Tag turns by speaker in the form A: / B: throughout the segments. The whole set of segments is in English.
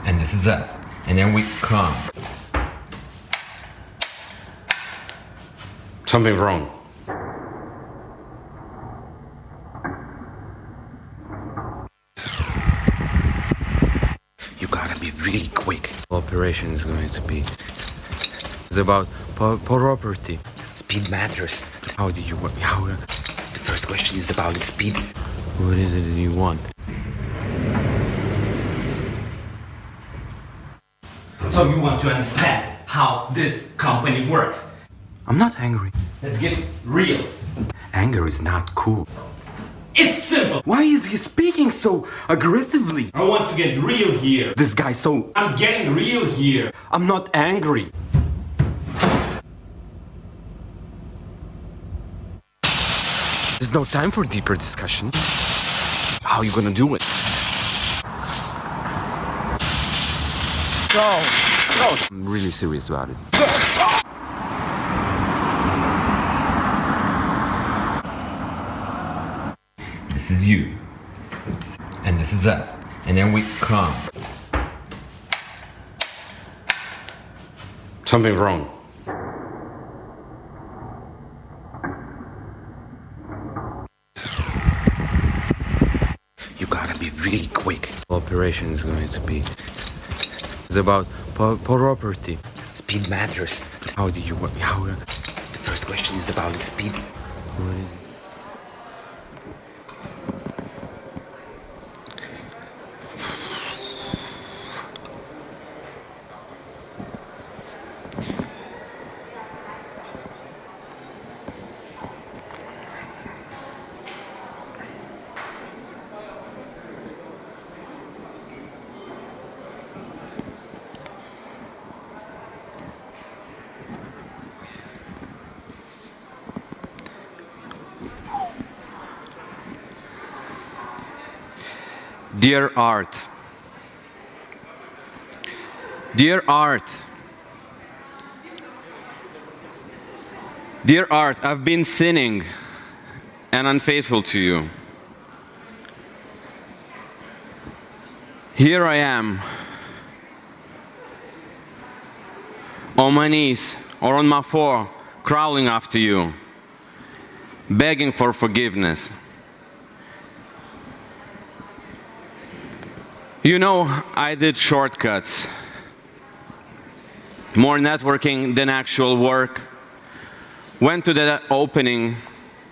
A: And this is us. And then we come.
B: Something wrong. You gotta be really quick. Operation is going to be. It's about property. Speed matters. How did you work? The first question is about the speed. What is it you want?
A: So you want to understand how this company works?
B: I'm not angry.
A: Let's get real.
B: Anger is not cool.
A: It's simple.
B: Why is he speaking so aggressively?
A: I want to get real here.
B: This guy so...
A: I'm getting real here.
B: I'm not angry. There's no time for deeper discussion. How are you gonna do it? No. I'm really serious about it.
A: This is you. And this is us. And then we come.
B: Something wrong. You gotta be really quick. Operation is going to be. It's about property. Speed matters. How did you work? The first question is about the speed. Dear Art. Dear Art. Dear Art, I've been sinning and unfaithful to you. Here I am, on my knees or on my floor, crawling after you, begging for forgiveness. You know, I did shortcuts, more networking than actual work, went to that opening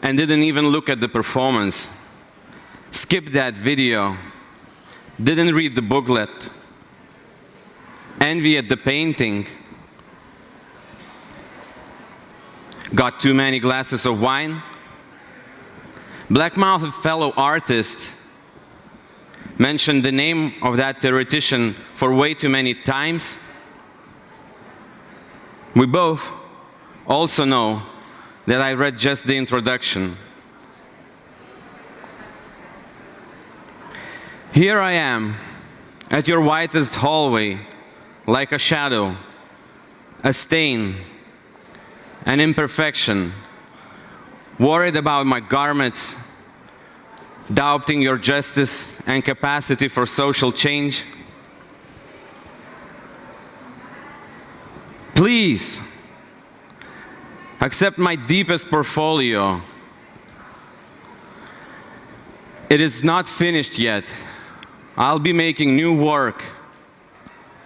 B: and didn't even look at the performance, skipped that video, didn't read the booklet, envy at the painting, got too many glasses of wine, blackmouthed a fellow artist, mentioned the name of that theoretician for way too many times. We both also know that I read just the introduction. Here I am, at your whitest hallway, like a shadow, a stain, an imperfection, worried about my garments, doubting your justice and capacity for social change. Please, accept my deepest portfolio. It is not finished yet. I'll be making new work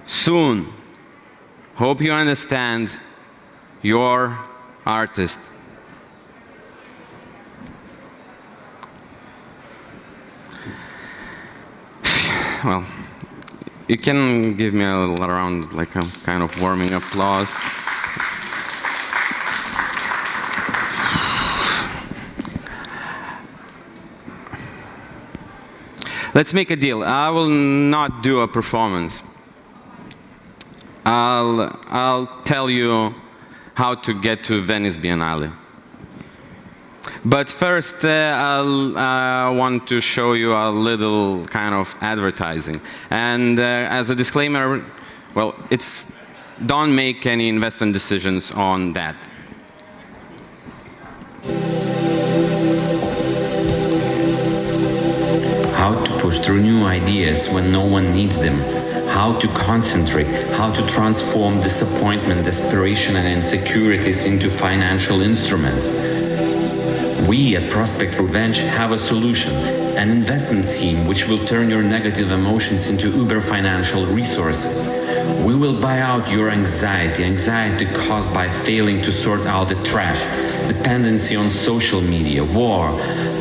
B: soon. Hope you understand. Your artist. Well, you can give me a little round, like a kind of warming applause. Let's make a deal. I will not do a performance. I'll tell you how to get to Venice Biennale. But first, I want to show you a little kind of advertising. And as a disclaimer, well, don't make any investment decisions on that. How to push through new ideas when no one needs them.
A: how to concentrate, how to transform disappointment, desperation, and insecurities into financial instruments. We at Prospect Revenge have a solution, an investment scheme which will turn your negative emotions into uber financial resources. We will buy out your anxiety caused by failing to sort out the trash, dependency on social media, war,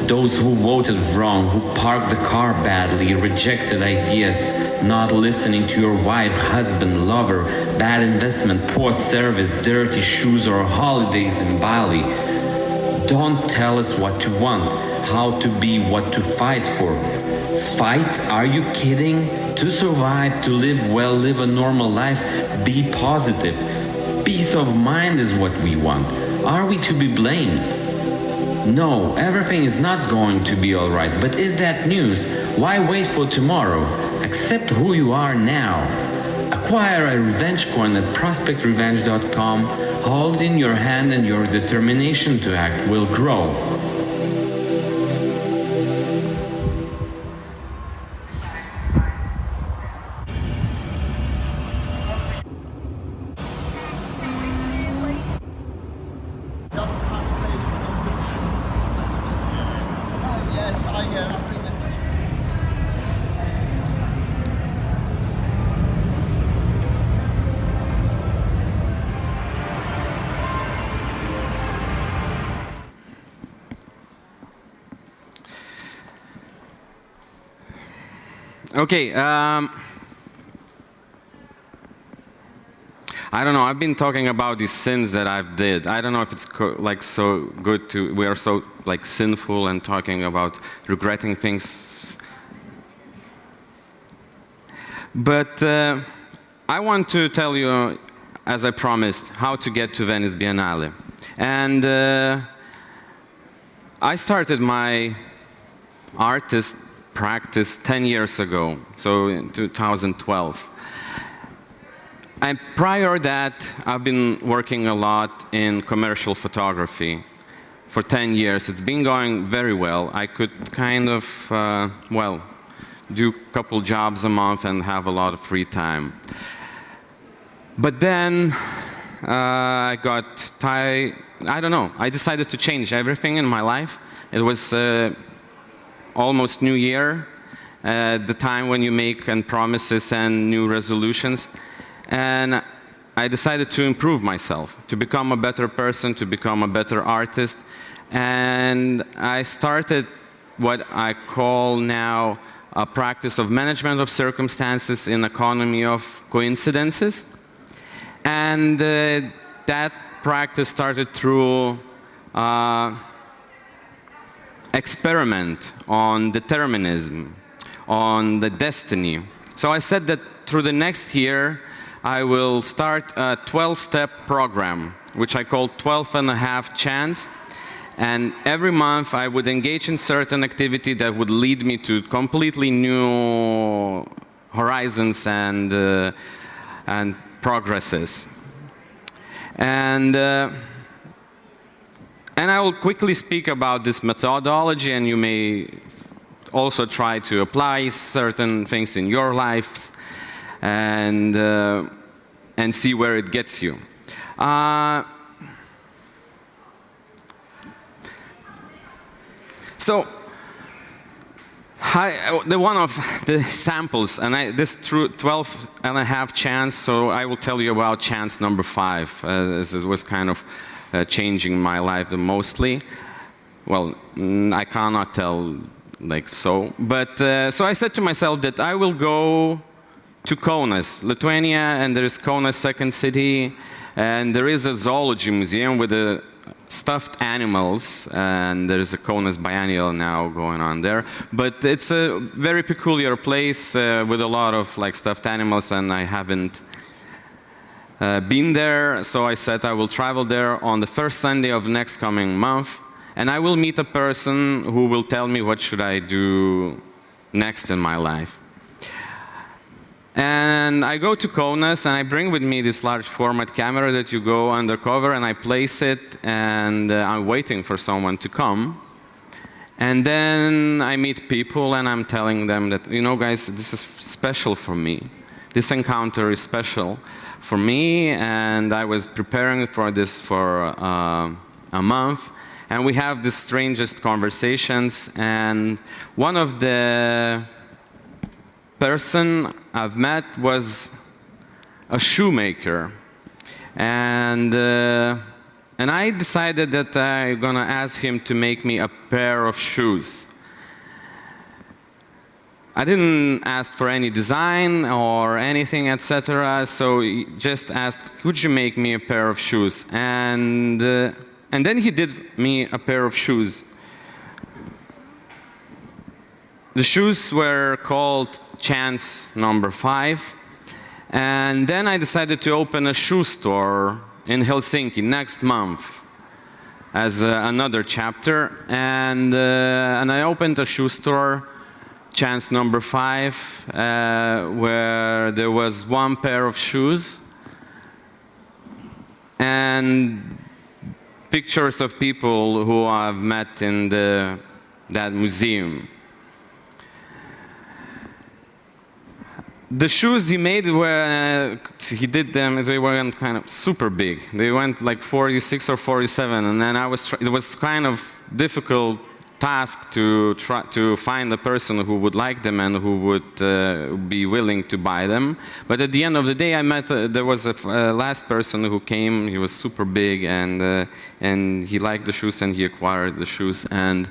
A: those who voted wrong, who parked the car badly, rejected ideas, not listening to your wife, husband, lover, bad investment, poor service, dirty shoes, or holidays in Bali. Don't tell us what to want, how to be, what to fight for. Fight? Are you kidding? To survive, to live well, live a normal life, be positive. Peace of mind is what we want. Are we to be blamed? No, everything is not going to be alright, but is that news? Why wait for tomorrow? Accept who you are now. Acquire a revenge coin at prospectrevenge.com. Hold in your hand and your determination to act will grow.
B: Okay, I don't know, I've been talking about these sins that I've did. I don't know if it's like so good to, we are so like sinful and talking about regretting things. But I want to tell you, as I promised, how to get to Venice Biennale. And I started my artist practice 10 years ago, so in 2012. And prior to that, I've been working a lot in commercial photography for 10 years. It's been going very well. I could kind of, well, do a couple jobs a month and have a lot of free time. But then I got tired, I don't know, I decided to change everything in my life. It was almost New Year, the time when you make promises and new resolutions. And I decided to improve myself, to become a better person, to become a better artist. And I started what I call now a practice of management of circumstances in economy of coincidences. And that practice started through experiment on determinism, on the destiny. So I said that through the next year, I will start a 12-step program, which I call 12.5 Chance. And every month, I would engage in certain activity that would lead me to completely new horizons and progresses. And I will quickly speak about this methodology, and you may also try to apply certain things in your lives and see where it gets you. So, one of the samples, and this 12.5 chance, so I will tell you about chance number 5, as it was kind of changing my life mostly. Well, I cannot tell like so, but so I said to myself that I will go to Kaunas, Lithuania, and there is Kaunas second city, and there is a zoology museum with stuffed animals, and there is a Kaunas Biennial now going on there. But it's a very peculiar place with a lot of like stuffed animals, and I haven't been there, so I said I will travel there on the first Sunday of next coming month, and I will meet a person who will tell me what should I do next in my life. And I go to Kaunas, and I bring with me this large format camera that you go undercover, and I place it, and I'm waiting for someone to come. And then I meet people, and I'm telling them that, you know, guys, this is special for me. this encounter is special for me, and I was preparing for this for a month, and we have the strangest conversations, and one of the person I've met was a shoemaker, and I decided that I'm gonna ask him to make me a pair of shoes. I didn't ask for any design or anything, etc. So he just asked, "Could you make me a pair of shoes?" And then he did me a pair of shoes. The shoes were called Chance number 5, and then I decided to open a shoe store in Helsinki next month as another chapter, and I opened a shoe store, Chance number 5, where there was one pair of shoes and pictures of people who I've met in that museum. The shoes he made were, he did them, they weren't kind of super big. They went like 46 or 47, and then it was kind of difficult task to try to find a person who would like them and who would be willing to buy them. But at the end of the day, I met, there was a last person who came, he was super big, and he liked the shoes and he acquired the shoes, and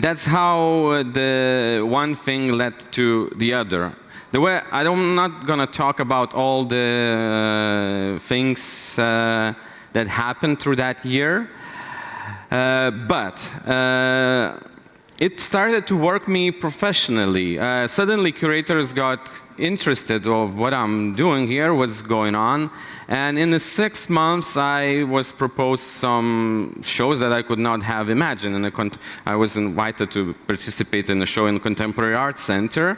B: that's how the one thing led to the other. I'm not going to talk about all the things that happened through that year, but it started to work me professionally. Suddenly curators got interested of what I'm doing here, what's going on, and in the 6 months I was proposed some shows that I could not have imagined. I was invited to participate in a show in the Contemporary Art Center,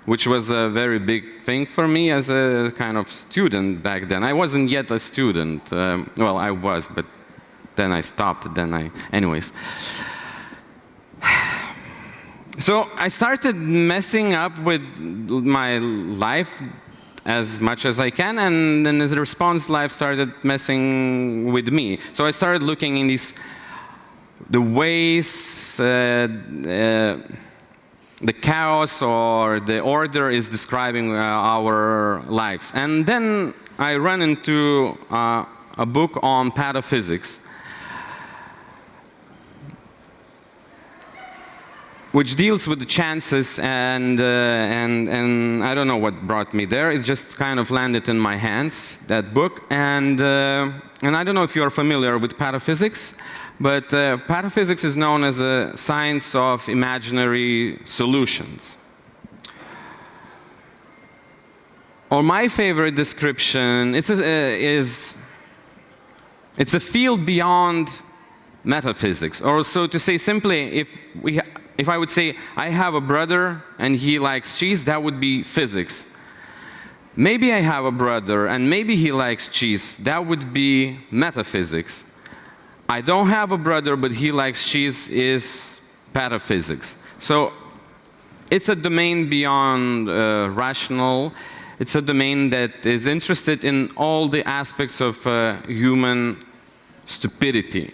B: which was a very big thing for me as a kind of student back then. I wasn't yet a student. Well, I was, but then I stopped. Anyways. So I started messing up with my life as much as I can, and then as a response, life started messing with me. So I started looking in the ways the chaos or the order is describing our lives. And then I ran into a book on pataphysics, which deals with the chances, and I don't know what brought me there. It just kind of landed in my hands, that book. And I don't know if you are familiar with pataphysics, but pataphysics is known as a science of imaginary solutions. Or my favorite description, it's a field beyond metaphysics. Or so to say simply, if I would say, I have a brother and he likes cheese, that would be physics. Maybe I have a brother and maybe he likes cheese, that would be metaphysics. I don't have a brother but he likes cheese is pataphysics. So it's a domain beyond rational. It's a domain that is interested in all the aspects of human stupidity.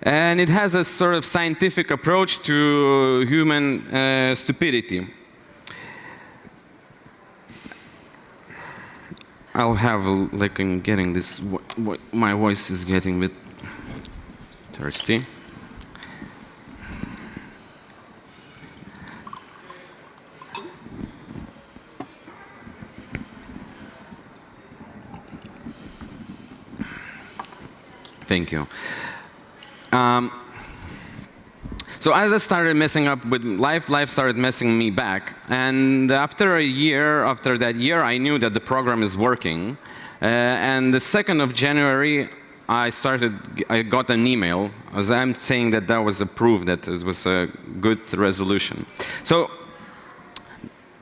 B: And it has a sort of scientific approach to human stupidity. I'll have a look in getting this, my voice is getting a bit thirsty. Thank you. So as I started messing up with life, life started messing me back. And after that year, I knew that the program is working. And the 2nd of January, I got an email, as I'm saying that was a proof that it was a good resolution. So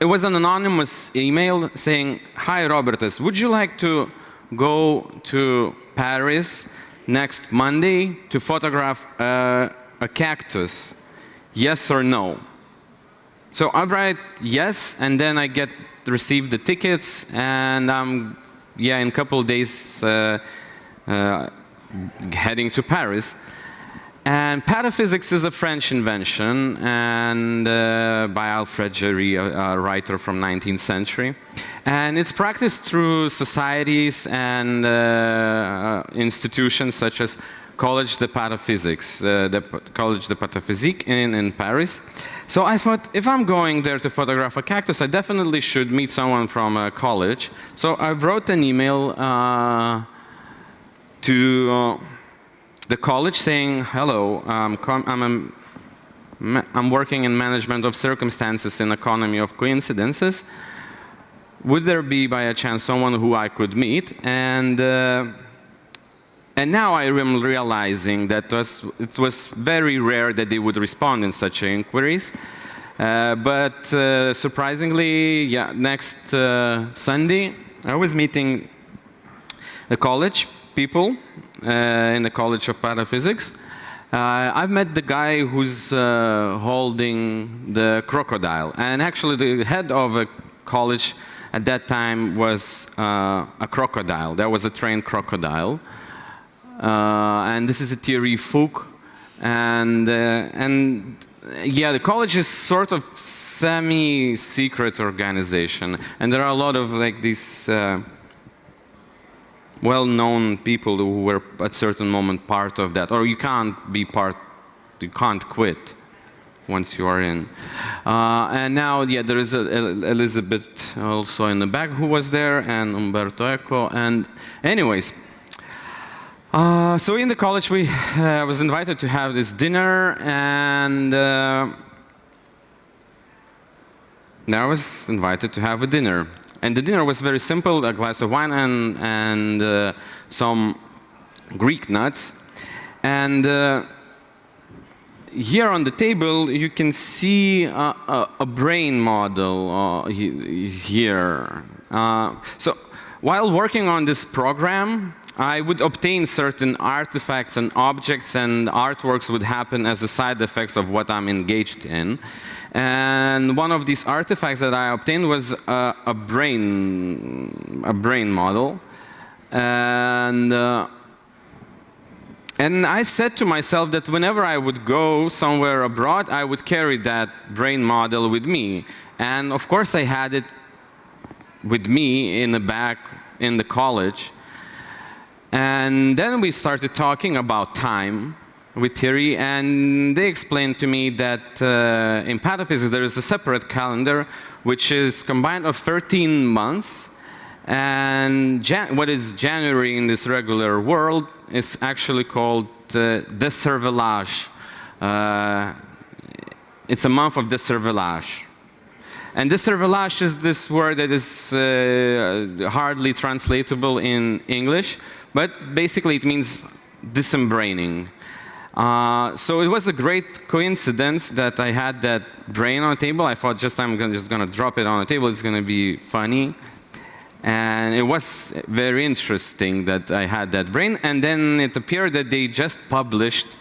B: it was an anonymous email saying, "Hi Robertas, would you like to go to Paris next Monday to photograph a cactus, yes or no?" So I write yes, and then I receive the tickets, and I'm in a couple of days heading to Paris. And pataphysics is a French invention, and by Alfred Jarry, a writer from 19th century. And it's practiced through societies and institutions such as Collège de Pataphysics, the Collège de Pataphysique in Paris. So I thought, if I'm going there to photograph a cactus, I definitely should meet someone from a college. So I wrote an email to the college saying, hello, I'm working in management of circumstances in economy of coincidences. Would there be, by a chance, someone who I could meet? And now I am realizing that it was very rare that they would respond in such inquiries. But surprisingly, next Sunday, I was meeting the college people in the College of Pataphysics. I've met the guy who's holding the crocodile. And actually, the head of a college at that time was a crocodile. There was a trained crocodile. And this is a Thierry Fouque. And the college is sort of semi-secret organization. And there are a lot of like these well-known people who were at a certain moment part of that. Or you can't be part, you can't quit once you are in. And now, there is Elizabeth also in the back who was there, and Umberto Eco. And anyways, so in the college I was invited to have this dinner, and I was invited to have a dinner. And the dinner was very simple, a glass of wine and some Greek nuts. And here on the table, you can see a brain model here. So while working on this program, I would obtain certain artifacts and objects, and artworks would happen as a side effects of what I'm engaged in. And one of these artifacts that I obtained was a brain model. And I said to myself that whenever I would go somewhere abroad, I would carry that brain model with me. And of course, I had it with me in the back in the college. And then we started talking about time with Thierry, and they explained to me that in pataphysics there is a separate calendar which is combined of 13 months, and what is January in this regular world is actually called décervelage. It's a month of décervelage. And décervelage is this word that is hardly translatable in English, but basically it means disembraining. So it was a great coincidence that I had that brain on the table. I thought I'm just gonna drop it on the table. It's gonna be funny. And it was very interesting that I had that brain. And then it appeared that they just published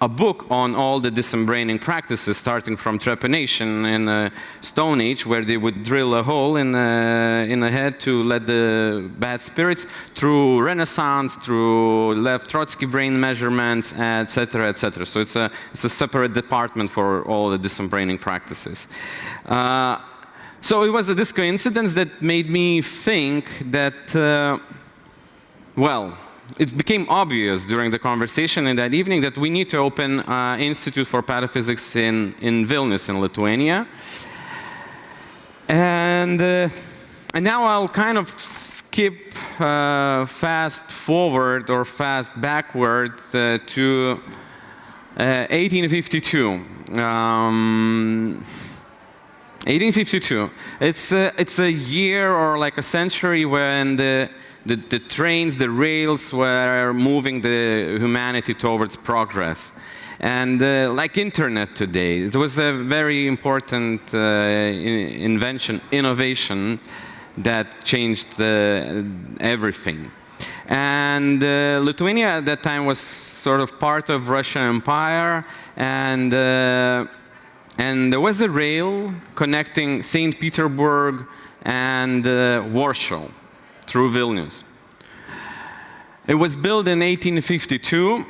B: a book on all the disembraining practices, starting from trepanation in the Stone Age, where they would drill a hole in the head to let the bad spirits, through Renaissance, through Lev Trotsky brain measurements, etc., etc. So it's a separate department for all the disembraining practices. So it was this coincidence that made me think that, it became obvious during the conversation in that evening that we need to open an Institute for Pataphysics in Vilnius, in Lithuania. And now I'll kind of skip fast forward or fast backward to 1852. 1852. It's a year or like a century when the trains, the rails were moving the humanity towards progress. And like internet today, it was a very important innovation that changed everything. And Lithuania at that time was sort of part of Russian Empire, and And there was a rail connecting St. Petersburg and Warsaw through Vilnius. It was built in 1852,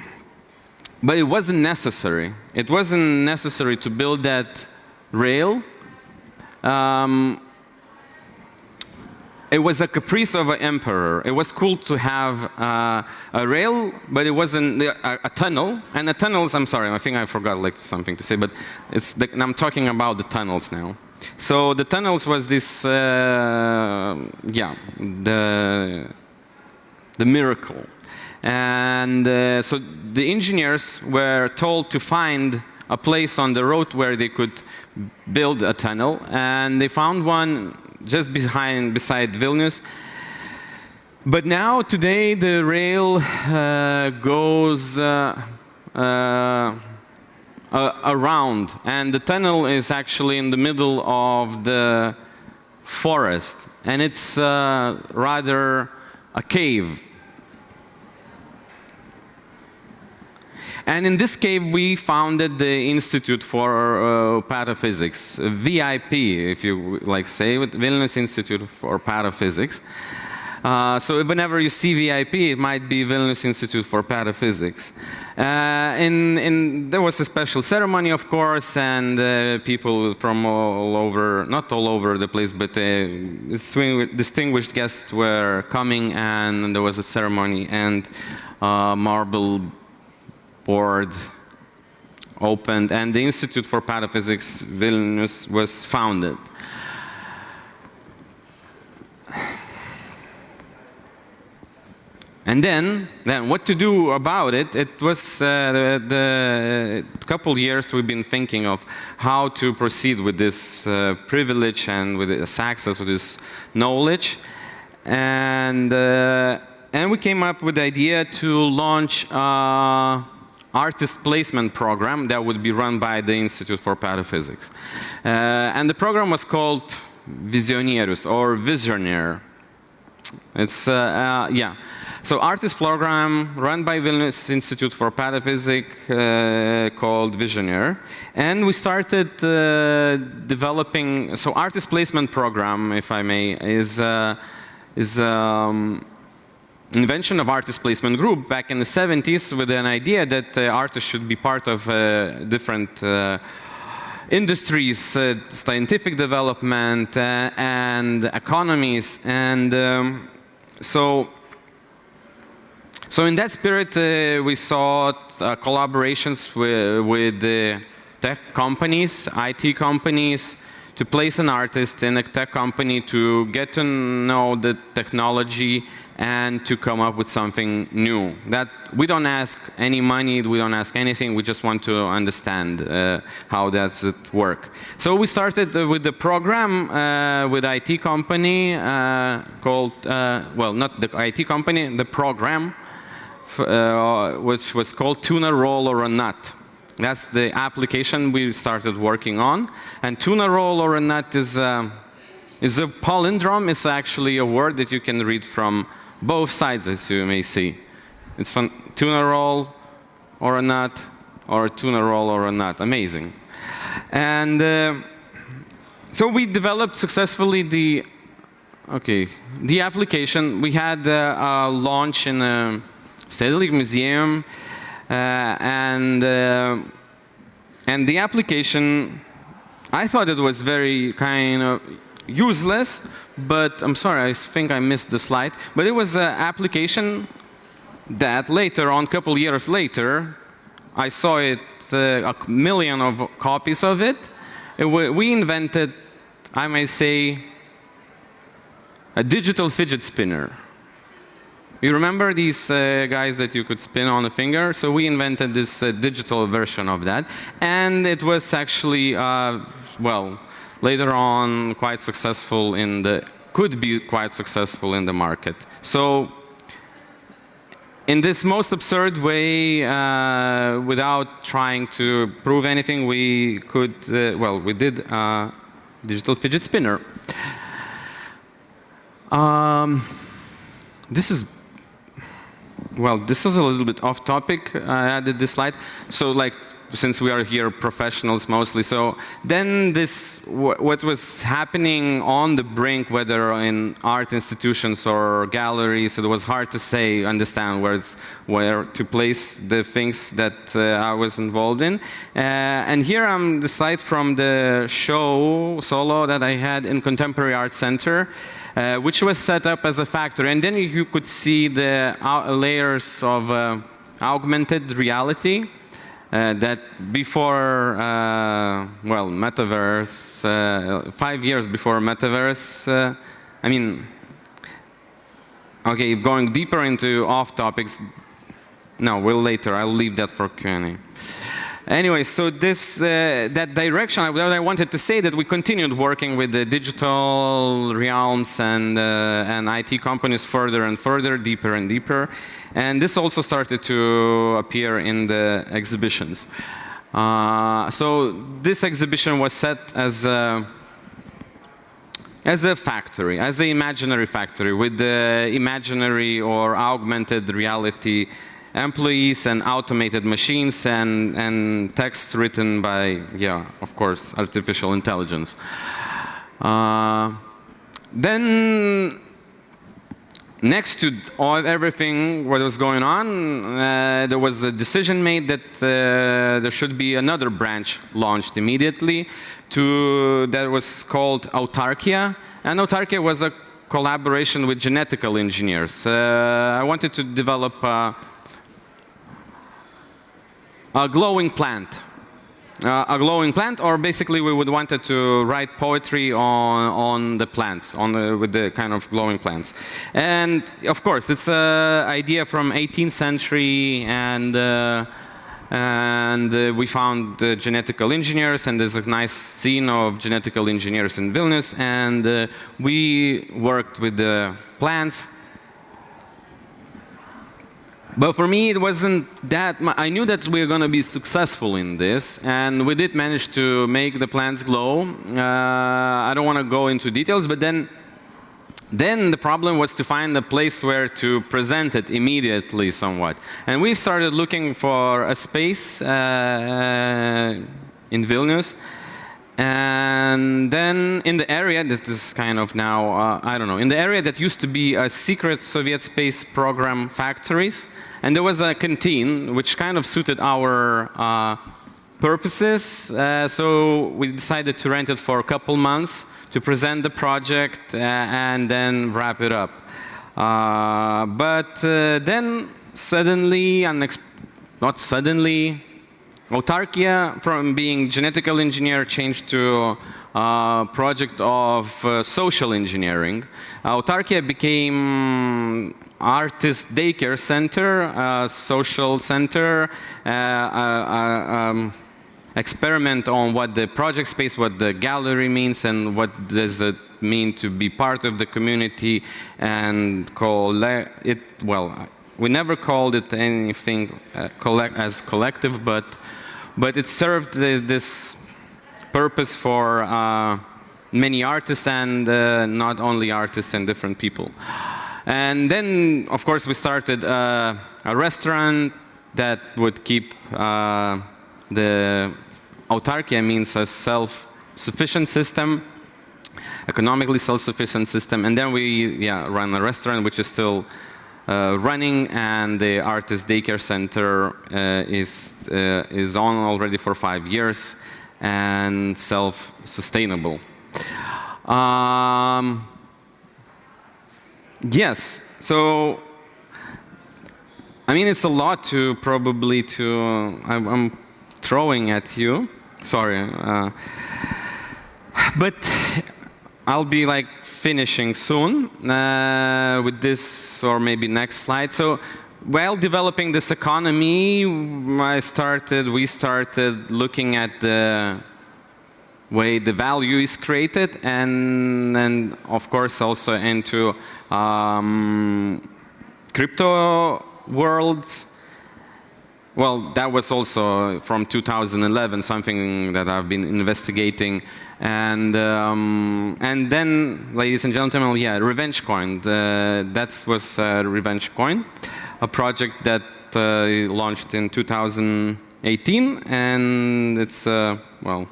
B: but it wasn't necessary. It wasn't necessary to build that rail. It was a caprice of an emperor. It was cool to have a rail, but it wasn't a tunnel. And the tunnels, I'm sorry, I think I forgot like something to say, but I'm talking about the tunnels now. So the tunnels was this, the miracle. And so the engineers were told to find a place on the road where they could build a tunnel, and they found one just beside Vilnius. But now, today, the rail goes around, and the tunnel is actually in the middle of the forest, and it's rather a cave. And in this cave, we founded the Institute for Pataphysics, VIP, if you like say, with Vilnius Institute for Pataphysics. So whenever you see VIP, it might be Vilnius Institute for Pataphysics. There was a special ceremony, of course, and people from all over, not all over the place, but distinguished guests were coming, and there was a ceremony, and marble board opened, and the Institute for Pataphysics Vilnius was founded. And then what to do about it? It was the couple years we've been thinking of how to proceed with this privilege and with this access, with this knowledge, and we came up with the idea to launch artist placement program that would be run by the Institute for Pataphysics. And the program was called Visioneers, or Visionaire. It's, So artist program run by Vilnius Institute for Pataphysics called Visionaire. And we started developing, so artist placement program, if I may, is invention of artist placement group back in the 70s with an idea that artists should be part of different industries, scientific development and economies. And so in that spirit, we sought collaborations with tech companies, IT companies, to place an artist in a tech company to get to know the technology and to come up with something new. That we don't ask any money, we don't ask anything, we just want to understand how does it work. So we started with the program with IT company called, well, not the IT company, the program, which was called Tuna Roll or a Nut. That's the application we started working on. And tuna roll or a nut is a palindrome. It's actually a word that you can read from both sides, as you may see. It's from tuna roll or a nut, or tuna roll or a nut. Amazing. And so we developed successfully the application. We had a launch in a Stedelijk Museum. And the application, I thought it was very kind of useless, but I'm sorry, I think I missed the slide. But it was an application that later on, a couple years later, I saw it, a million of copies of it. We invented, I may say, a digital fidget spinner. You remember these guys that you could spin on a finger? So we invented this digital version of that. And it was actually, well, later on quite successful could be quite successful in the market. So in this most absurd way, without trying to prove anything, we could, well, we did a digital fidget spinner. This is a little bit off topic. I added this slide. So like since we are here professionals mostly. So then what was happening on the brink, whether in art institutions or galleries, it was hard to understand where to place the things that I was involved in. And here I'm the slide from the show solo that I had in Contemporary Art Center, which was set up as a factory. And then you could see the layers of augmented reality. That before, well, metaverse, 5 years before metaverse, I mean, okay, going deeper into off topics, no, we'll later, I'll leave that for Q&A. Anyway, so that direction, what I wanted to say that we continued working with the digital realms and IT companies further and further, deeper and deeper. And this also started to appear in the exhibitions. So this exhibition was set as a factory, as an imaginary factory with the imaginary or augmented reality employees and automated machines and text written by, yeah, of course, artificial intelligence. Then, next to everything what was going on, there was a decision made that there should be another branch launched immediately that was called Autarkia. And Autarkia was a collaboration with genetical engineers. I wanted to develop a glowing plant. A glowing plant, or basically we would wanted to write poetry on the plants, with the kind of glowing plants. And of course, it's an idea from 18th century, and we found genetical engineers, and there's a nice scene of genetical engineers in Vilnius, and we worked with the plants. But for me, it wasn't that I knew that we were going to be successful in this, and we did manage to make the plants glow. I don't want to go into details, but then the problem was to find a place where to present it immediately somewhat. And we started looking for a space in Vilnius. And then in the area that is kind of now, I don't know, in the area that used to be a secret Soviet space program factories, and there was a canteen which kind of suited our purposes, so we decided to rent it for a couple months to present the project and then wrap it up. But then suddenly, not suddenly, Autarkia, from being genetical engineer, changed to a project of social engineering. Autarkia became artist daycare center, social center, experiment on what the project space, what the gallery means, and what does it mean to be part of the community, and call it, well, we never called it anything as collective, but it served this purpose for many artists, and not only artists and different people. And then, of course, we started a restaurant that would keep the Autarkia means a self-sufficient system, economically self-sufficient system, and then we run a restaurant which is still running, and the artist daycare center is on already for 5 years and self-sustainable. Yes, so I mean it's a lot to probably I'm throwing at you. Sorry, but I'll be like finishing soon with this, or maybe next slide. So while developing this economy, we started looking at the way the value is created, and of course also into crypto world. Well, that was also from 2011, something that I've been investigating. And then, ladies and gentlemen, yeah, Revenge Coin. That was Revenge Coin, a project that launched in 2011. 18, and it's, well,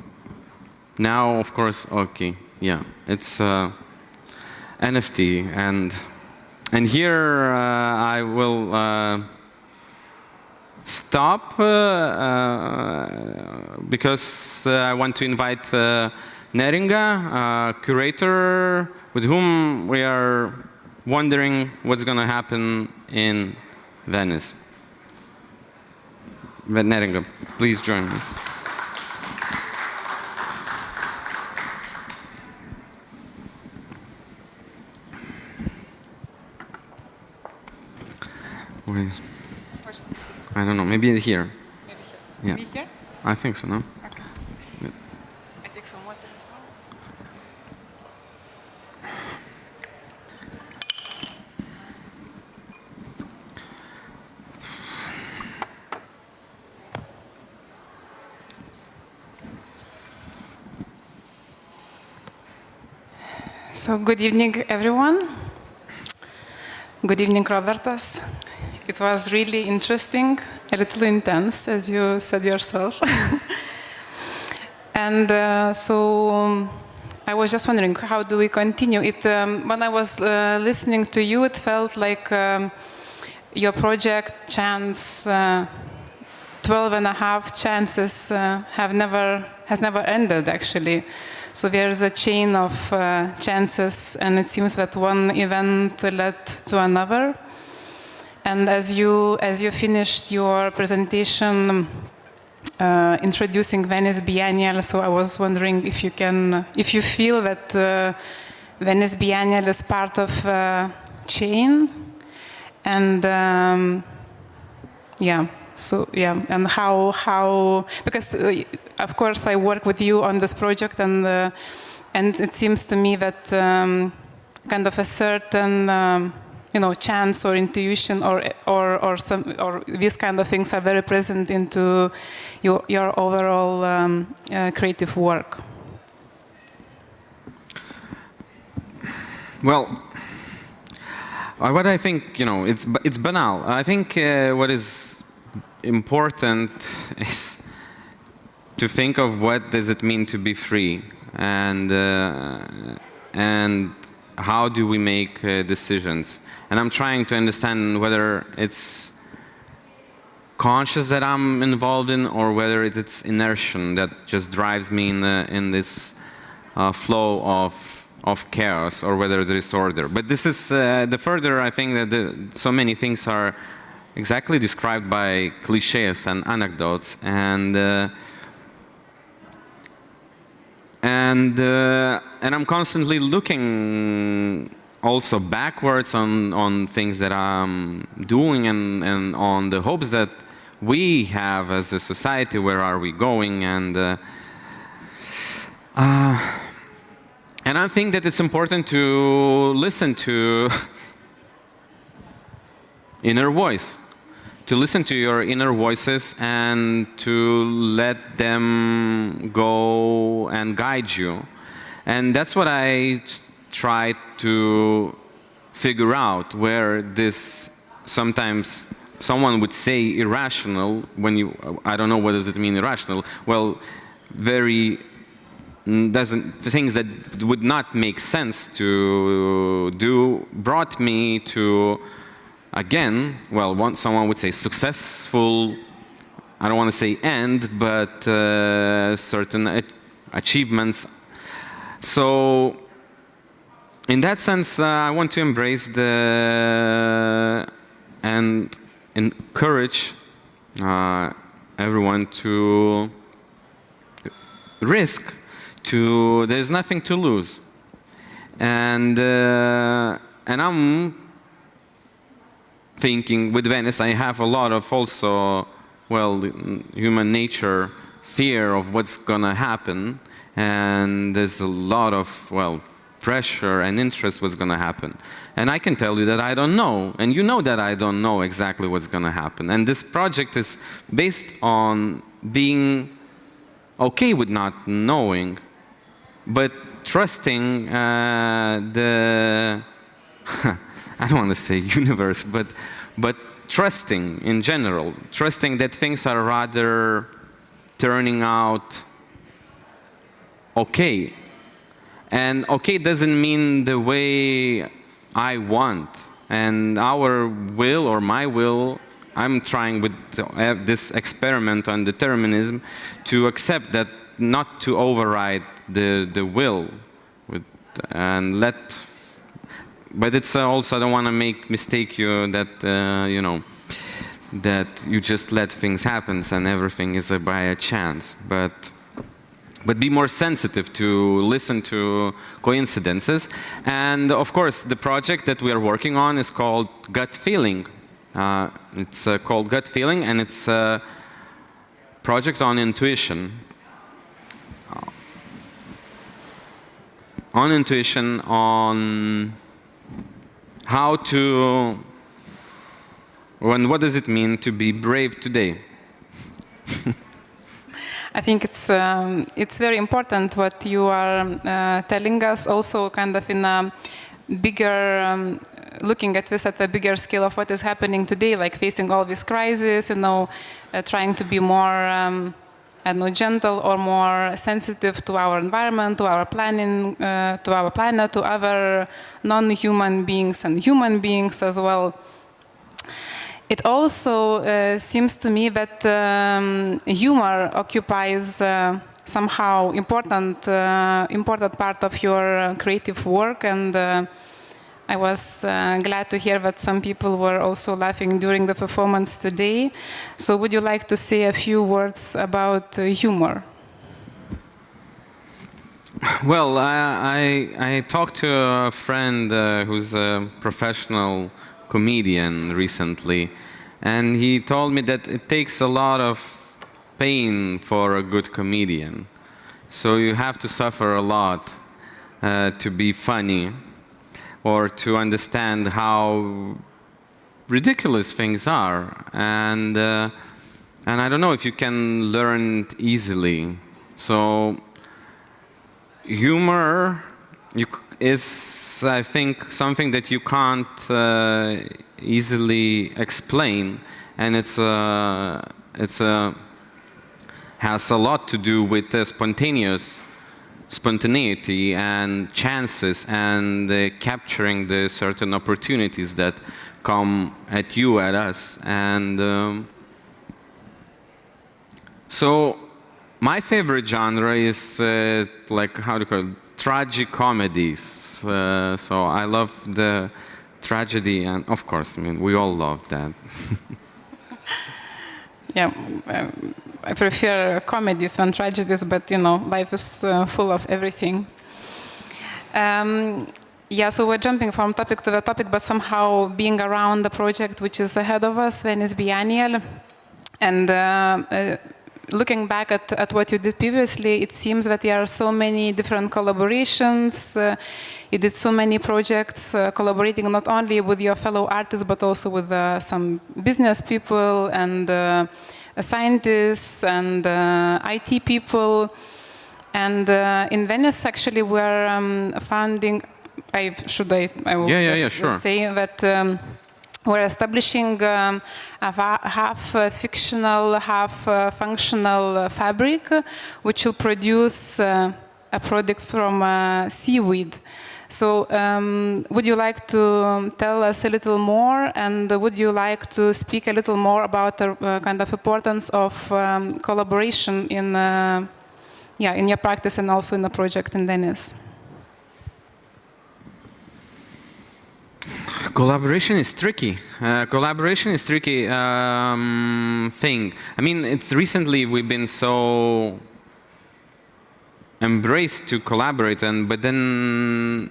B: now, of course, okay, yeah, it's NFT, and here I will stop because I want to invite Neringa, curator, with whom we are wondering what's going to happen in Venice. Neringa, please join me. Wait. I don't know, maybe here.
C: Maybe here.
B: Yeah.
C: Maybe here?
B: I think so, no?
C: Okay.
B: Yeah.
C: I take some water as well. So, good evening, everyone. Good evening, Robertas. It was really interesting, a little intense, as you said yourself. And so I was just wondering, how do we continue? When I was listening to you, it felt like your project, Chance, 12 and a half chances, has never ended, actually. So there's a chain of chances, and it seems that one event led to another. And as you finished your presentation introducing Venice Biennale, so I was wondering if you feel that Venice Biennale is part of a chain, and yeah. So yeah, and how because of course I work with you on this project, and it seems to me that kind of a certain chance or intuition or these kind of things are very present into your overall creative work.
B: Well, what I think, it's banal. I think what is important is to think of what does it mean to be free, and how do we make decisions. And I'm trying to understand whether it's conscious that I'm involved in, or whether it's inertia that just drives me in this flow of chaos, or whether there is order. But this is the further I think that so many things are exactly described by cliches and anecdotes, and I'm constantly looking also backwards on things that I'm doing, and on the hopes that we have as a society. Where are we going? And I think that it's important to listen to inner voice, to listen to your inner voices and to let them go and guide you. And that's what I try to figure out, where this sometimes someone would say irrational, I don't know what does it mean irrational, well, things that would not make sense to do brought me to, again, well, someone would say successful, I don't want to say end, but certain achievements. So in that sense, I want to embrace and encourage everyone to risk, there's nothing to lose. And I'm thinking with Venice, I have a lot of also, well, human nature, fear of what's gonna happen, and there's a lot of, well, pressure and interest what's gonna happen. And I can tell you that I don't know, and you know that I don't know exactly what's gonna happen. And this project is based on being okay with not knowing, but trusting I don't want to say universe, but trusting in general, trusting that things are rather turning out okay. And okay doesn't mean the way I want. And our will, or my will, I'm trying with this experiment on determinism to accept that, not to override the will. And but it's also, I don't want to mistake you that, you know, that you just let things happen and everything is by a chance. But be more sensitive to listen to coincidences. And of course, the project that we are working on is called Gut Feeling. It's called Gut Feeling, and it's a project on intuition. On intuition, on how to, and what does it mean to be brave today?
C: I think it's very important what you are telling us, also kind of in a bigger, looking at this at a bigger scale of what is happening today, like facing all these crises, you know, trying to be more, I don't know, gentle or more sensitive to our environment, to our planning, to our planet, to other non-human beings and human beings as well. It also seems to me that humor occupies somehow important part of your creative work, and I was glad to hear that some people were also laughing during the performance today. So would you like to say a few words about humor?
B: Well, I talked to a friend who's a professional comedian recently, and he told me that it takes a lot of pain for a good comedian. So you have to suffer a lot to be funny, or to understand how ridiculous things are. And I don't know if you can learn it easily. So humor is, I think, something that you can't easily explain, and has a lot to do with spontaneity and chances, and capturing the certain opportunities that come at you, at us. And so my favorite genre is like, how do you call it, tragicomedies. So I love the tragedy, and of course, I mean, we all love that.
C: Yeah, I prefer comedies than tragedies, but you know, life is full of everything. Yeah, so we're jumping from topic to the topic, but somehow being around the project which is ahead of us, Venice Biennale, and looking back at what you did previously, it seems that there are so many different collaborations. You did so many projects collaborating not only with your fellow artists, but also with some business people and scientists and IT people. And in Venice, actually, we're founding, I will just say that we're establishing a half fictional, half functional fabric, which will produce a product from seaweed. So would you like to tell us a little more, and would you like to speak a little more about the kind of importance of collaboration in your practice and also in the project in Venice?
B: Collaboration is tricky. Collaboration is tricky thing. I mean, it's recently we've been so embraced to collaborate, but then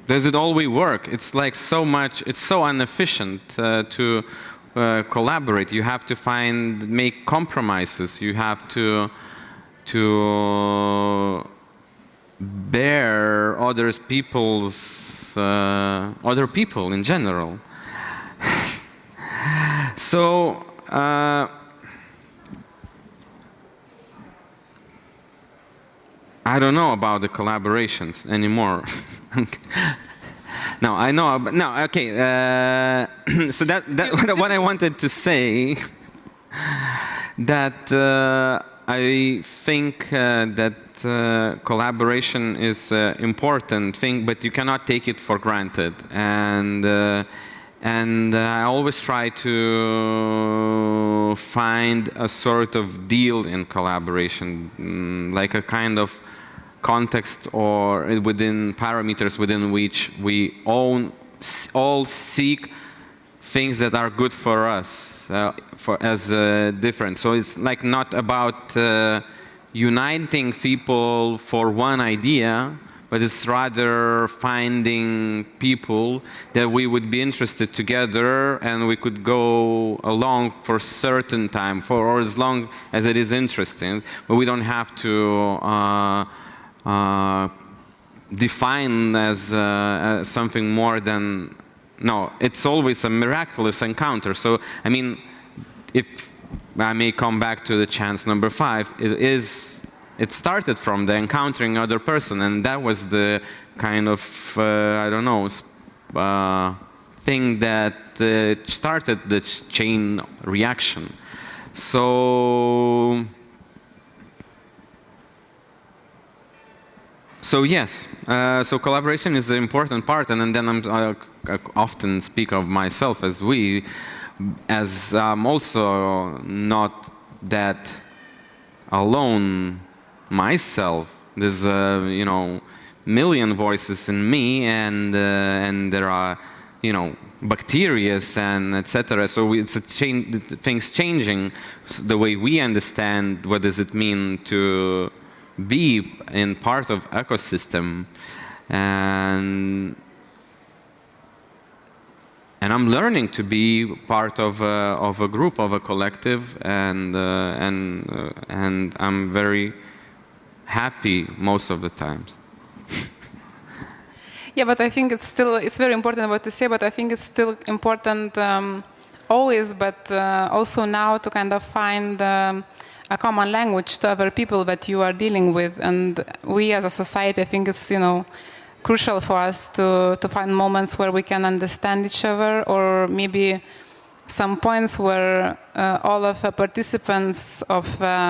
B: does it always work? It's like so much. It's so inefficient to collaborate. You have to make compromises. You have to bear other people in general. So I don't know about the collaborations anymore. No, I know, but no, okay. So that what I wanted to say, that I think that collaboration is an important thing, but you cannot take it for granted. And I always try to find a sort of deal in collaboration, like a kind of context or within parameters within which we all seek things that are good for us as different. So it's like not about uniting people for one idea, but it's rather finding people that we would be interested together and we could go along for a certain time, or as long as it is interesting, but we don't have to define as something more than, no, it's always a miraculous encounter. So, I mean, if I may come back to the chance number 5, it started from the encountering other person, and that was the kind of, I don't know, thing that started the chain reaction. So yes, so collaboration is an important part, and then I often speak of myself as we, as I'm also not that alone myself. There's you know, million voices in me, and there are, you know, bacteria and etc. So it's a things changing the way we understand what does it mean to be in part of ecosystem, and I'm learning to be part of a group, of a collective, and I'm very happy most of the times.
C: Yeah, but I think it's very important what to say, but I think it's still important always, but also now to kind of find a common language to other people that you are dealing with. And we as a society, I think it's, you know, crucial for us to find moments where we can understand each other, or maybe some points where all of the participants of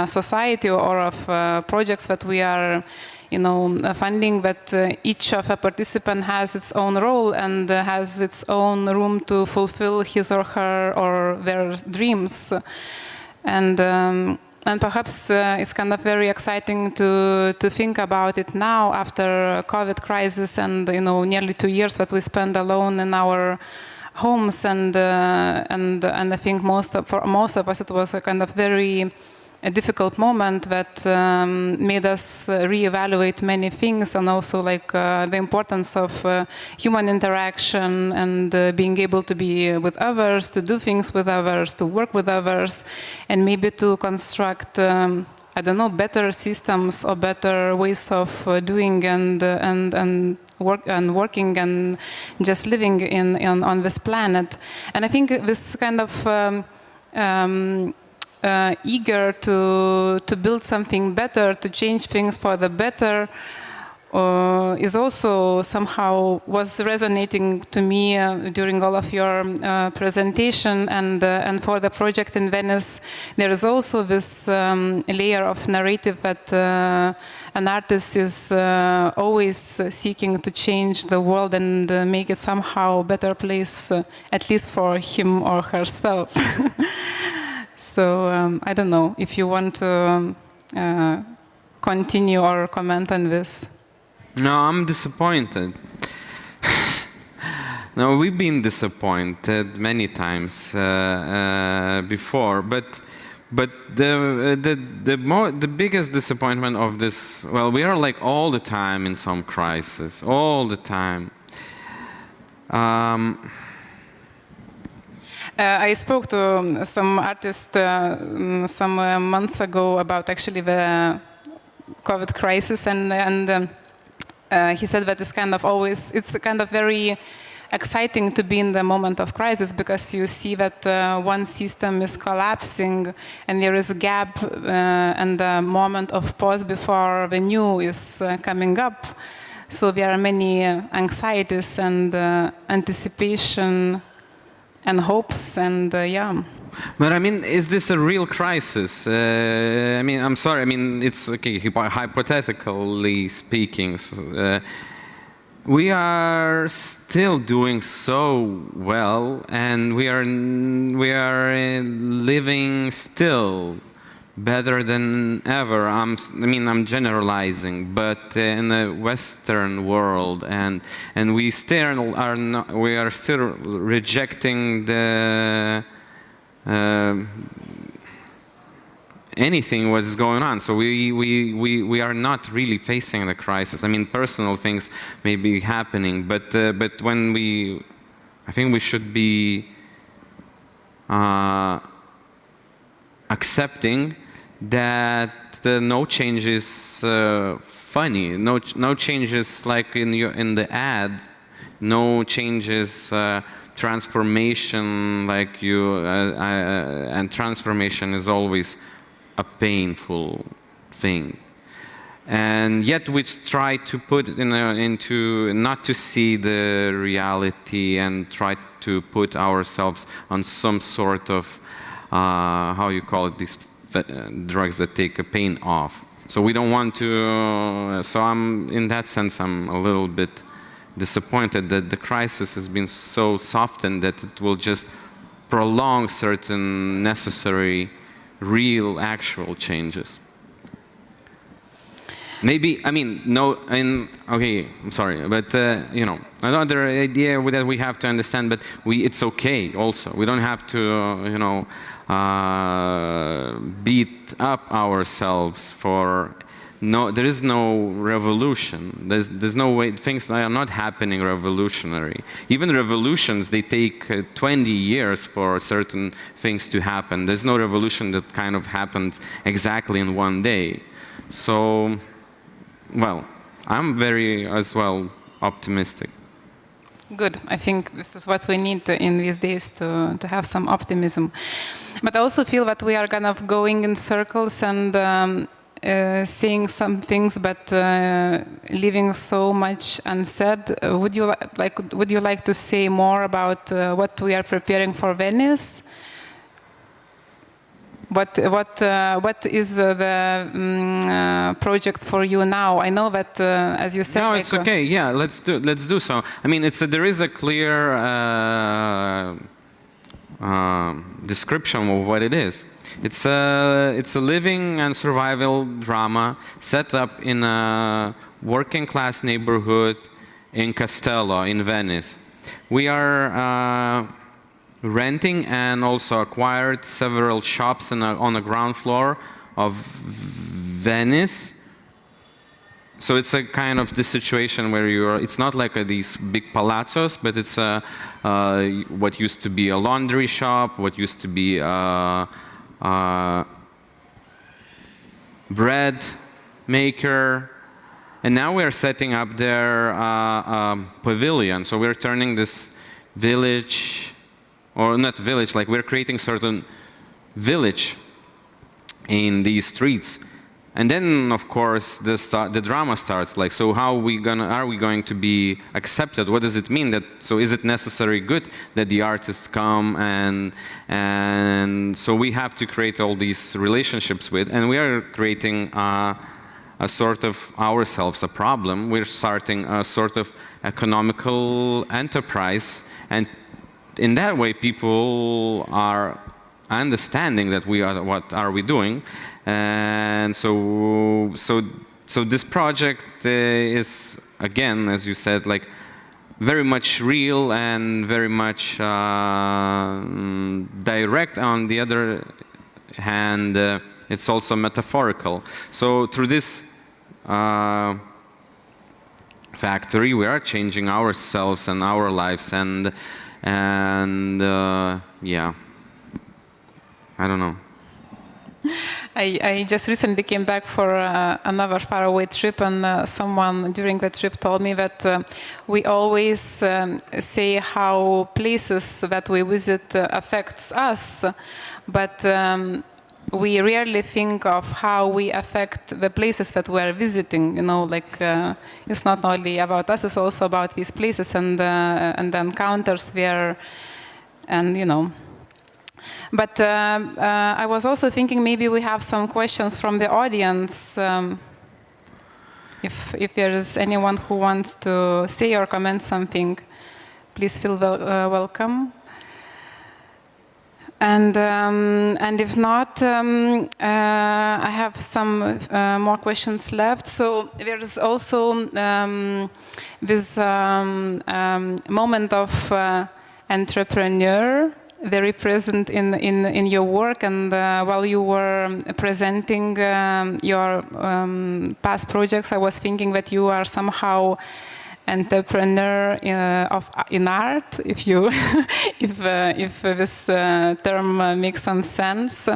C: society or of projects that we are, you know, funding, that each of a participant has its own role and has its own room to fulfill his or her or their dreams. And perhaps it's kind of very exciting to think about it now after COVID crisis and, you know, nearly 2 years that we spent alone in our homes, and I think for most of us it was a kind of very difficult moment that made us reevaluate many things, and also like the importance of human interaction and being able to be with others, to do things with others, to work with others, and maybe to construct I don't know, better systems or better ways of doing and working and just living on this planet. And I think this kind of eager to build something better, to change things for the better, is also somehow was resonating to me during all of your presentation, and for the project in Venice there is also this layer of narrative that an artist is always seeking to change the world and make it somehow a better place, at least for him or herself. So I don't know if you want to continue or comment on this.
B: No, I'm disappointed. No, we've been disappointed many times before, but the biggest disappointment of this, well, we are like all the time in some crisis, all the time.
C: I spoke to some artist some months ago about actually the COVID crisis, and he said that it's kind of always, it's kind of very exciting to be in the moment of crisis, because you see that one system is collapsing and there is a gap and a moment of pause before the new is coming up. So there are many anxieties and anticipation and hopes, and yeah.
B: But I mean, is this a real crisis? I mean, I'm sorry. I mean, it's okay, hypothetically speaking. We are still doing so well, and we are living still better than ever. I mean, I'm generalizing, but in the Western world, and we still are not. We are still rejecting the. Anything what's going on. So we are not really facing the crisis. I mean, personal things may be happening, but when I think we should be accepting that no change is funny. No changes like in the ad. No changes. Transformation, like and transformation is always a painful thing, and yet we try to put into not to see the reality and try to put ourselves on some sort of how you call it, these drugs that take a pain off. So we don't want to. So in that sense, I'm a little bit disappointed that the crisis has been so softened that it will just prolong certain necessary, real, actual changes. Maybe, I mean, okay, I'm sorry, but, you know, another idea that we have to understand, but it's okay also. We don't have to, you know, beat up ourselves for. No, there is no revolution. There's no way. Things are not happening revolutionary. Even revolutions, they take 20 years for certain things to happen. There's no revolution that kind of happened exactly in one day. So, well, I'm very, as well, optimistic.
C: Good. I think this is what we need in these days to have some optimism. But I also feel that we are kind of going in circles and saying some things, but leaving so much unsaid. Would you like to say more about what we are preparing for Venice? What is the project for you now? I know that as you said.
B: No, it's okay. Yeah, let's do so. I mean, there is a clear description of what it is. It's a living and survival drama set up in a working class neighborhood in Castello in Venice. We are renting and also acquired several shops on the ground floor of Venice. So it's a kind of this situation where it's not like these big palazzos, but it's what used to be a laundry shop, what used to be bread maker, and now we are setting up there a pavilion. So we're turning this village, or not village, like we're creating certain village in these streets. And then, of course, the drama starts. Like, so how are we going to be accepted? What does it mean? So is it necessary good that the artists come and so we have to create all these relationships with, and we are creating a sort of ourselves a problem. We're starting a sort of economical enterprise, and in that way, people are understanding that what are we doing. And so this project is, again, as you said, like very much real and very much direct. On the other hand, it's also metaphorical. So through this factory, we are changing ourselves and our lives, and yeah, I don't know.
C: I just recently came back for another faraway trip, and someone during the trip told me that we always say how places that we visit affects us, but we rarely think of how we affect the places that we are visiting. You know, like it's not only about us; it's also about these places and the encounters where, and you know. But I was also thinking maybe we have some questions from the audience. If there is anyone who wants to say or comment something, please feel welcome. And if not, I have some more questions left. So there is also this moment of entrepreneur very present in your work, and while you were presenting your past projects, I was thinking that you are somehow entrepreneur in art, if you if this term makes some sense.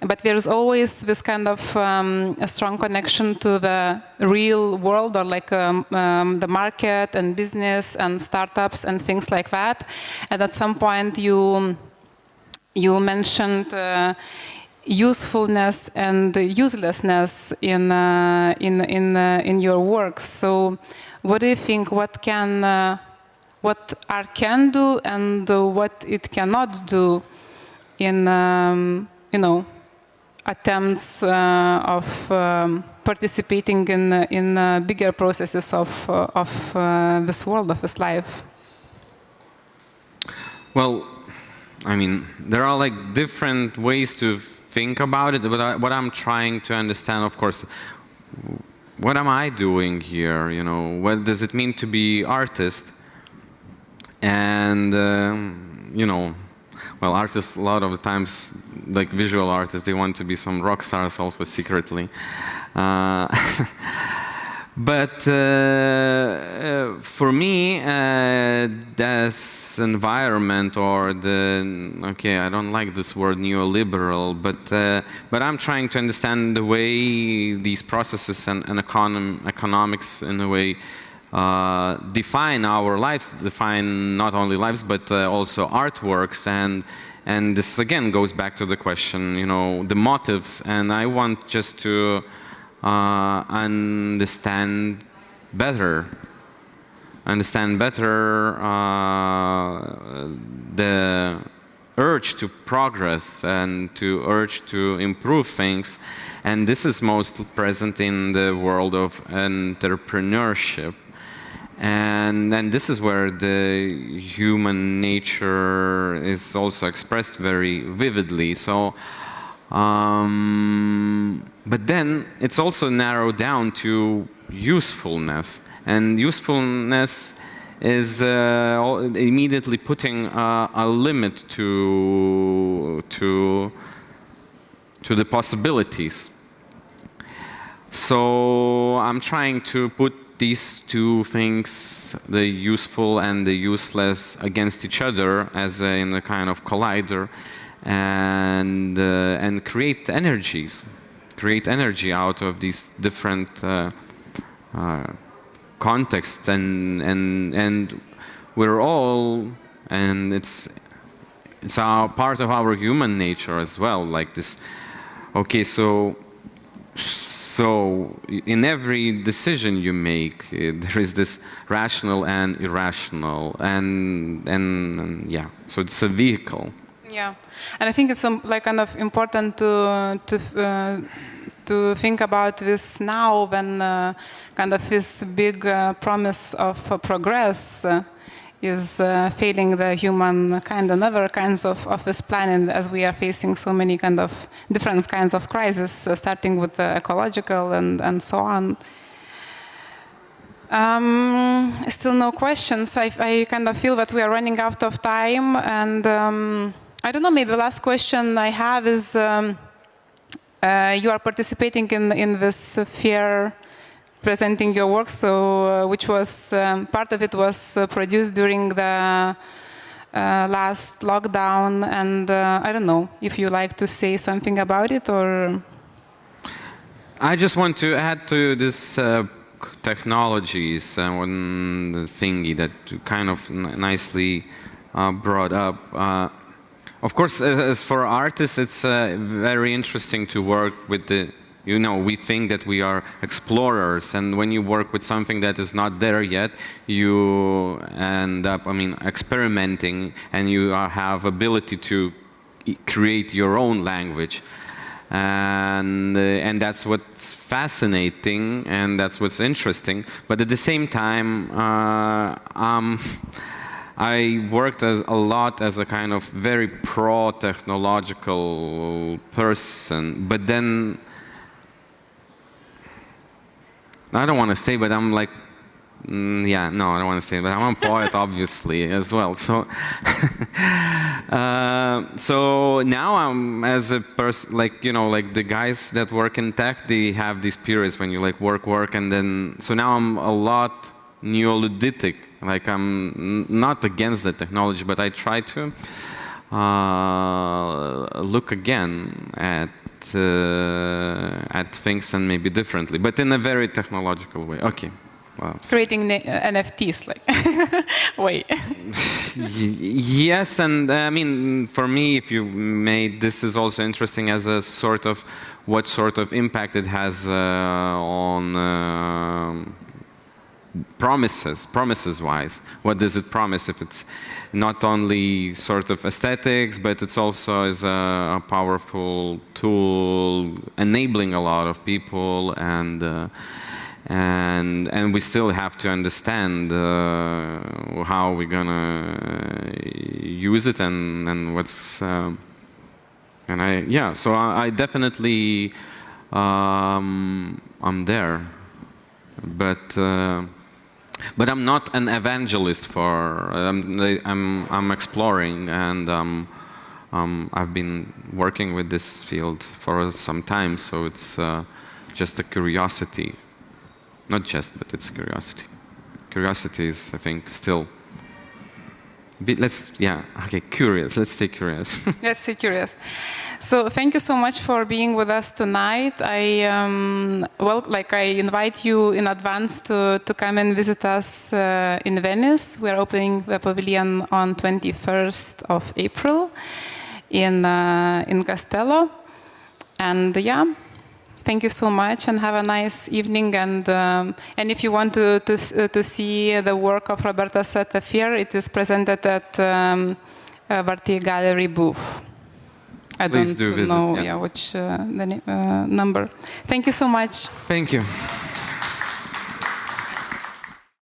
C: But there's always this kind of a strong connection to the real world, or like the market and business and startups and things like that. And at some point you mentioned usefulness and uselessness in your works. So what do you think? What art can do and what it cannot do in you know, attempts of participating in bigger processes of this world, of this life?
B: Well, I mean, there are like different ways to think about it, but what I'm trying to understand, of course, what am I doing here? You know, what does it mean to be artist? And you know, well, artists a lot of the times, like visual artists, they want to be some rock stars also secretly. But for me, this environment, or okay, I don't like this word neoliberal, but I'm trying to understand the way these processes and economics in a way define our lives, define not only lives but also artworks, and this again goes back to the question, you know, the motives, and I want just to understand better the urge to progress and to urge to improve things, and this is most present in the world of entrepreneurship. And this is where the human nature is also expressed very vividly. So, but then it's also narrowed down to usefulness, and usefulness is immediately putting a limit to the possibilities. So I'm trying to put these two things, the useful and the useless, against each other as in a kind of collider, and create energy out of these different contexts, and we're all, and it's our part of our human nature as well, like this. Okay, so in every decision you make, there is this rational and irrational, and yeah, so it's a vehicle.
C: Yeah, and I think it's like kind of important to think about this now, when kind of this big promise of progress is failing the human kind and other kinds of this planet, as we are facing so many kind of different kinds of crises, starting with the ecological and so on. Still no questions. I kind of feel that we are running out of time, and I don't know, maybe the last question I have is, you are participating in this fair, presenting your work, so which was part of it was produced during the last lockdown, and I don't know if you like to say something about it, or.
B: I just want to add to this technologies, one thingy that kind of nicely brought up. Of course, as for artists, it's very interesting to work with the, we think that we are explorers, and when you work with something that is not there yet, you end up, experimenting, and you have ability to create your own language. And that's what's fascinating, and that's what's interesting. But at the same time, I worked a lot as a kind of very pro-technological person, but then, I don't want to say, but I'm like, I don't want to say, but I'm a poet, obviously, as well. So, so now I'm as a person, like the guys that work in tech, they have these periods when you work, and then, so now I'm a lot neolithic. Like I'm not against the technology, but I try to look again at things and maybe differently, but in a very technological way. Okay. Well,
C: creating NFTs, like, wait.
B: Yes, and for me, if you made, this is also interesting as a sort of, what sort of impact it has on promises-wise. What does it promise if it's not only sort of aesthetics, but it's also is a powerful tool enabling a lot of people, and we still have to understand how we're gonna use it and what's so I definitely I'm there, but I'm not an evangelist for. I'm exploring, and I've been working with this field for some time, so it's just a curiosity. Not just, but it's curiosity. Curiosity is, I think, still. Curious. Let's stay curious.
C: Let's stay curious. So thank you so much for being with us tonight. I invite you in advance to come and visit us in Venice. We are opening the pavilion on 21st of April in Castello. And thank you so much, and have a nice evening. And if you want to see the work of Robertas at the fair, it is presented at Vartai Gallery booth. I
B: Please
C: don't
B: do visit,
C: know which the number. Thank you so much.
B: Thank you.